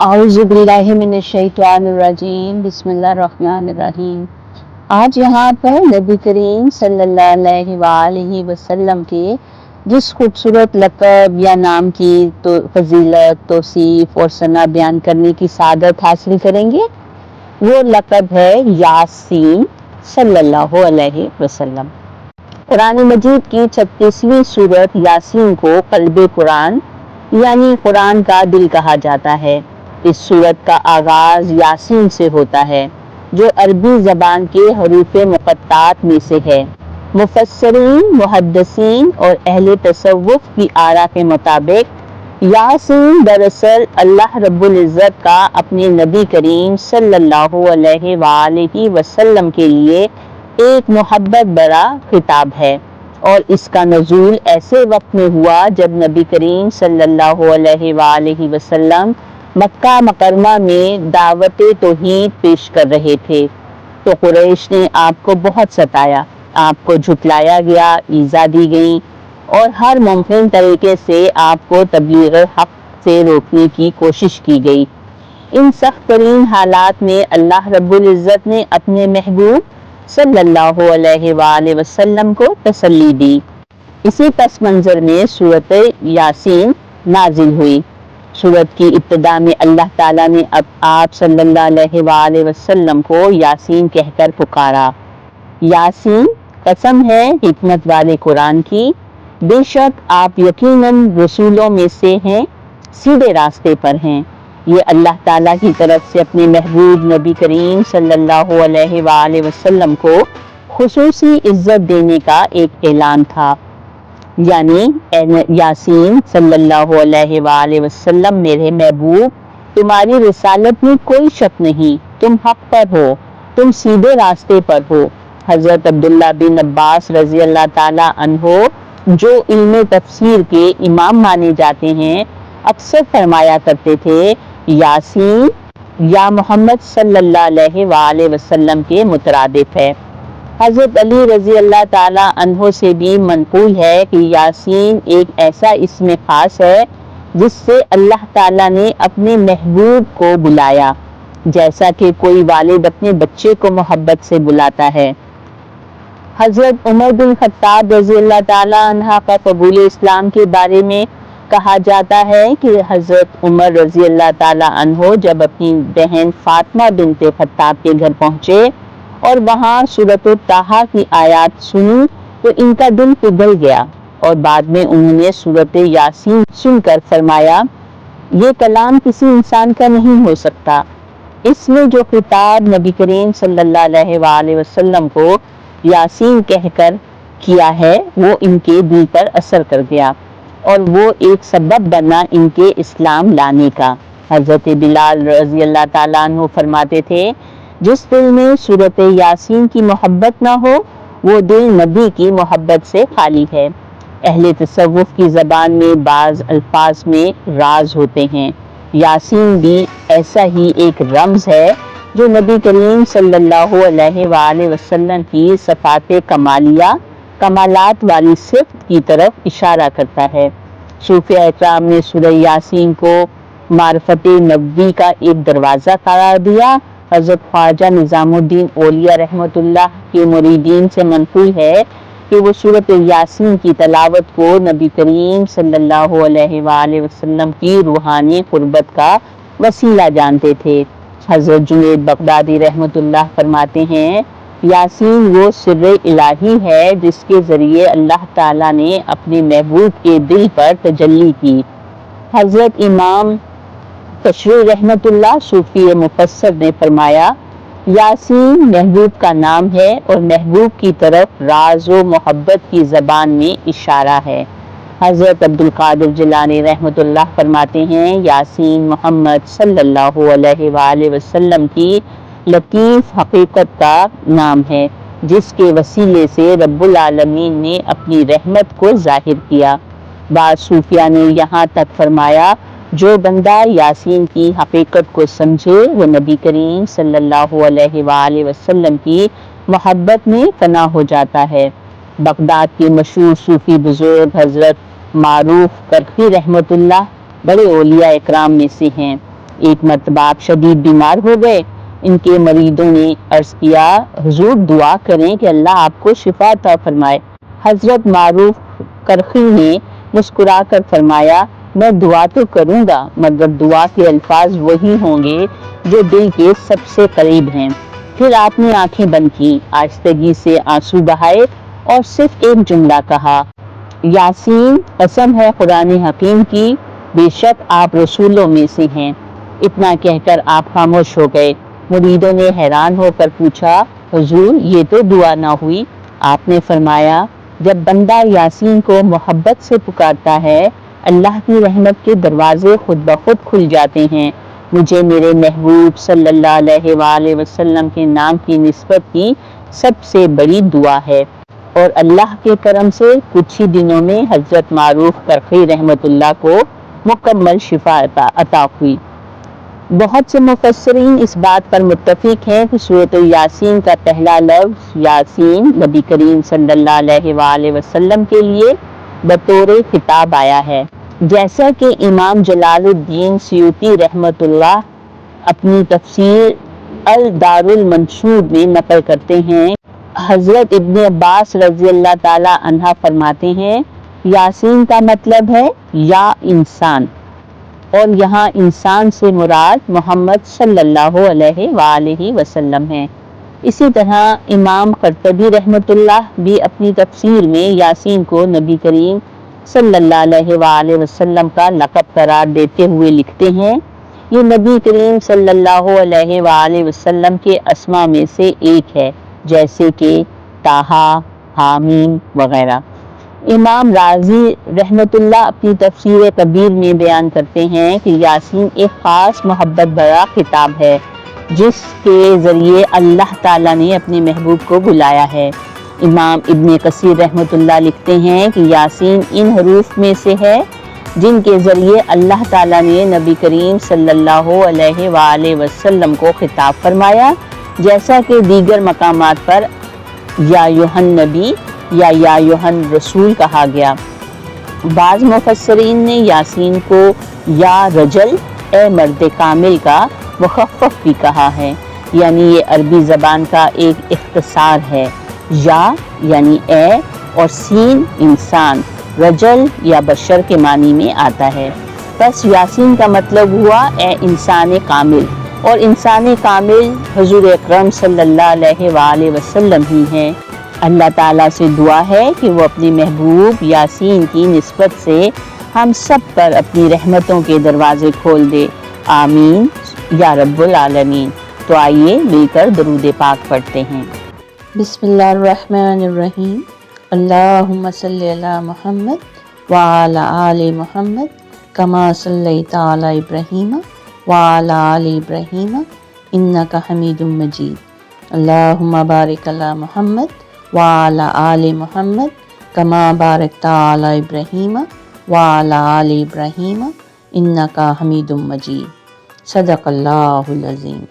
اعوذ باللہ من الشیطان الرجیم، بسم اللہ الرحمن الرحیم۔ آج یہاں پر نبی کریم صلی اللہ علیہ وآلہ وسلم کے جس خوبصورت لقب یا نام کی تو فضیلت، توصیف اور ثنا بیان کرنے کی سعادت حاصل کریں گے، وہ لقب ہے یاسین صلی اللہ علیہ وسلم۔ قرآن مجید کی 36ویں سورت یاسین کو قلب قرآن یعنی قرآن کا دل کہا جاتا ہے۔ اس سورت کا آغاز یاسین سے ہوتا ہے، جو عربی زبان کے حروف مقطعات میں سے ہے۔ مفسرین، محدثین اور اہل تصوف کی آراء کے مطابق یاسین دراصل اللہ رب العزت کا اپنے نبی کریم صلی اللہ علیہ وآلہ وسلم کے لیے ایک محبت بھرا خطاب ہے، اور اس کا نزول ایسے وقت میں ہوا جب نبی کریم صلی اللہ علیہ وآلہ وسلم مکہ مکرمہ میں دعوت توحید پیش کر رہے تھے، تو قریش نے آپ کو بہت ستایا، آپ کو جھٹلایا گیا، ایذا دی گئی اور ہر ممکن طریقے سے آپ کو تبلیغ حق سے روکنے کی کوشش کی گئی۔ ان سخت ترین حالات میں اللہ رب العزت نے اپنے محبوب صلی اللہ علیہ وآلہ وسلم کو تسلی دی۔ اسی پس منظر میں سورۃ یاسین نازل ہوئی۔ سورت کی ابتدا میں اللہ تعالیٰ نے آپ صلی اللہ علیہ وآلہ وسلم کو یاسین کہہ کر پکارا۔ یاسین، قسم ہے حکمت والے قرآن کی، بے شک آپ یقیناً رسولوں میں سے ہیں، سیدھے راستے پر ہیں۔ یہ اللہ تعالیٰ کی طرف سے اپنے محبوب نبی کریم صلی اللہ علیہ وآلہ وسلم کو خصوصی عزت دینے کا ایک اعلان تھا، یعنی اے یاسین صلی اللہ علیہ وآلہ وسلم میرے محبوب، تمہاری رسالت میں کوئی شک نہیں، تم حق پر ہو، تم سیدھے راستے پر ہو۔ حضرت عبداللہ بن عباس رضی اللہ تعالیٰ عنہ، جو علم تفسیر کے امام مانے جاتے ہیں، اکثر فرمایا کرتے تھے یاسین یا محمد صلی اللہ علیہ وآلہ وسلم کے مترادف ہے۔ حضرت علی رضی اللہ تعالیٰ عنہ سے بھی منقول ہے کہ یاسین ایک ایسا اسم خاص ہے جس سے اللہ تعالیٰ نے اپنے محبوب کو بلایا، جیسا کہ کوئی والد اپنے بچے کو محبت سے بلاتا ہے۔ حضرت عمر بن خطاب رضی اللہ تعالیٰ عنہ کا قبول اسلام کے بارے میں کہا جاتا ہے کہ حضرت عمر رضی اللہ تعالیٰ عنہ جب اپنی بہن فاطمہ بنت خطاب کے گھر پہنچے اور وہاں سورۃ طٰہٰ کی آیات سنی تو ان کا دل پگھل گیا، اور بعد میں انہوں نے سورۃ یاسین سن کر فرمایا، یہ کلام کسی انسان کا نہیں ہو سکتا۔ اس میں جو خطاب نبی کریم صلی اللہ علیہ وآلہ وسلم کو یاسین کہہ کر کیا ہے، وہ ان کے دل پر اثر کر گیا، اور وہ ایک سبب بنا ان کے اسلام لانے کا۔ حضرت بلال رضی اللہ تعالیٰ عنہ فرماتے تھے، جس دل میں سورۃ یاسین کی محبت نہ ہو، وہ دل نبی کی محبت سے خالی ہے۔ اہل تصوف کی زبان میں بعض الفاظ میں راز ہوتے ہیں، یاسین بھی ایسا ہی ایک رمز ہے جو نبی کریم صلی اللہ علیہ وآلہ وسلم کی صفات کمالیہ، کمالات والی صفت کی طرف اشارہ کرتا ہے۔ صوفیاء اکرام نے سورہ یاسین کو معرفت نبوی کا ایک دروازہ قرار دیا۔ حضرت خواجہ نظام الدین اولیاء رحمۃ اللہ کے مریدین سے منقول ہے کہ وہ سورۃ یاسین کی تلاوت کو نبی کریم صلی اللہ علیہ وآلہ وسلم کی روحانی قربت کا وسیلہ جانتے تھے۔ حضرت جنید بغدادی رحمۃ اللہ فرماتے ہیں، یاسین وہ سر الہی ہے جس کے ذریعے اللہ تعالیٰ نے اپنے محبوب کے دل پر تجلی کی۔ حضرت امام تشریح رحمۃ اللہ صوفی مفسر نے فرمایا، یاسین محبوب کا نام ہے اور محبوب کی طرف راز و محبت کی زبان میں اشارہ ہے۔ حضرت عبد القادر جیلانی رحمۃ اللہ فرماتے ہیں، یاسین محمد صلی اللہ علیہ وآلہ وسلم کی لطیف حقیقت کا نام ہے، جس کے وسیلے سے رب العالمین نے اپنی رحمت کو ظاہر کیا۔ بعض صوفیاء نے یہاں تک فرمایا، جو بندہ یاسین کی حقیقت کو سمجھے وہ نبی کریم صلی اللہ علیہ وآلہ وسلم کی محبت میں فنا ہو جاتا ہے۔ بغداد کے مشہور صوفی بزرگ حضرت معروف کرخی رحمۃ اللہ بڑے اولیاء اکرام میں سے ہیں۔ ایک مرتبہ آپ شدید بیمار ہو گئے۔ ان کے مریدوں نے عرض کیا حضور دعا کریں کہ اللہ آپ کو شفا عطا فرمائے۔ حضرت معروف کرخی نے مسکرا کر فرمایا میں دعا تو کروں گا مگر دعا کے الفاظ وہی ہوں گے جو دل کے سب سے قریب ہیں۔ پھر آپ نے آنکھیں بند کی، آہستگی سے آنسو بہائے اور صرف ایک جملہ کہا یاسین قسم ہے قرآن حکیم کی بے شک آپ رسولوں میں سے ہیں۔ اتنا کہہ کر آپ خاموش ہو گئے۔ مریدوں نے حیران ہو کر پوچھا حضور یہ تو دعا نہ ہوئی۔ آپ نے فرمایا جب بندہ یاسین کو محبت سے پکارتا ہے اللہ کی رحمت کے دروازے خود بخود کھل جاتے ہیں۔ مجھے میرے محبوب صلی اللہ علیہ وآلہ وسلم کے نام کی نسبت کی سب سے بڑی دعا ہے، اور اللہ کے کرم سے کچھ ہی دنوں میں حضرت معروف کرخی رحمت اللہ کو مکمل شفا عطا ہوئی۔ بہت سے مفسرین اس بات پر متفق ہیں کہ سورۃ یاسین کا پہلا لفظ یاسین نبی کریم صلی اللہ علیہ وآلہ وسلم کے لیے بطور خطاب آیا ہے، جیسا کہ امام جلال الدین سیوطی رحمت اللہ اپنی تفسیر الدار المنشور میں نقل کرتے ہیں۔ حضرت ابن عباس رضی اللہ تعالی عنہ فرماتے ہیں یاسین کا مطلب ہے یا انسان، اور یہاں انسان سے مراد محمد صلی اللہ علیہ وآلہ وسلم ہے۔ اسی طرح امام قرطبی رحمت اللہ بھی اپنی تفسیر میں یاسین کو نبی کریم صلی اللہ علیہ وآلہ وسلم کا لقب قرار دیتے ہوئے لکھتے ہیں یہ نبی کریم صلی اللہ علیہ وآلہ وسلم کے اسما میں سے ایک ہے، جیسے کہ طٰہٰ، حامیم وغیرہ۔ امام رازی رحمت اللہ اپنی تفسیر کبیر میں بیان کرتے ہیں کہ یاسین ایک خاص محبت بھرا خطاب ہے جس کے ذریعے اللہ تعالیٰ نے اپنے محبوب کو بلایا ہے۔ امام ابن کثیر رحمت اللہ لکھتے ہیں کہ یاسین ان حروف میں سے ہے جن کے ذریعے اللہ تعالیٰ نے نبی کریم صلی اللہ علیہ وآلہ وسلم کو خطاب فرمایا، جیسا کہ دیگر مقامات پر یا یوحن نبی یا یوحن رسول کہا گیا۔ بعض مفسرین نے یاسین کو یا رجل اے مرد کامل کا مخفف بھی کہا ہے، یعنی یہ عربی زبان کا ایک اختصار ہے۔ یا یعنی اے اور سین انسان، رجل یا بشر کے معنی میں آتا ہے۔ پس یاسین کا مطلب ہوا اے انسان کامل، اور انسان کامل حضور اکرم صلی اللہ علیہ وآلہ وسلم ہی ہیں۔ اللہ تعالیٰ سے دعا ہے کہ وہ اپنے محبوب یاسین کی نسبت سے ہم سب پر اپنی رحمتوں کے دروازے کھول دے، آمین یا رب العالمین۔ تو آئیے مل کر درود پاک پڑھتے ہیں۔ بسم اللہ الرحمن الرحیم، اللہم صلی علی محمد وعلی آل محمد کما صلیت علی ابراہیم وعلی آل ابراہیم انک حمید مجید، اللہم بارک علی محمد وعلی آل محمد کما بارکت علی ابراہیم وعلی آل ابراہیم انک حمید مجید۔ صدق اللہ العظیم۔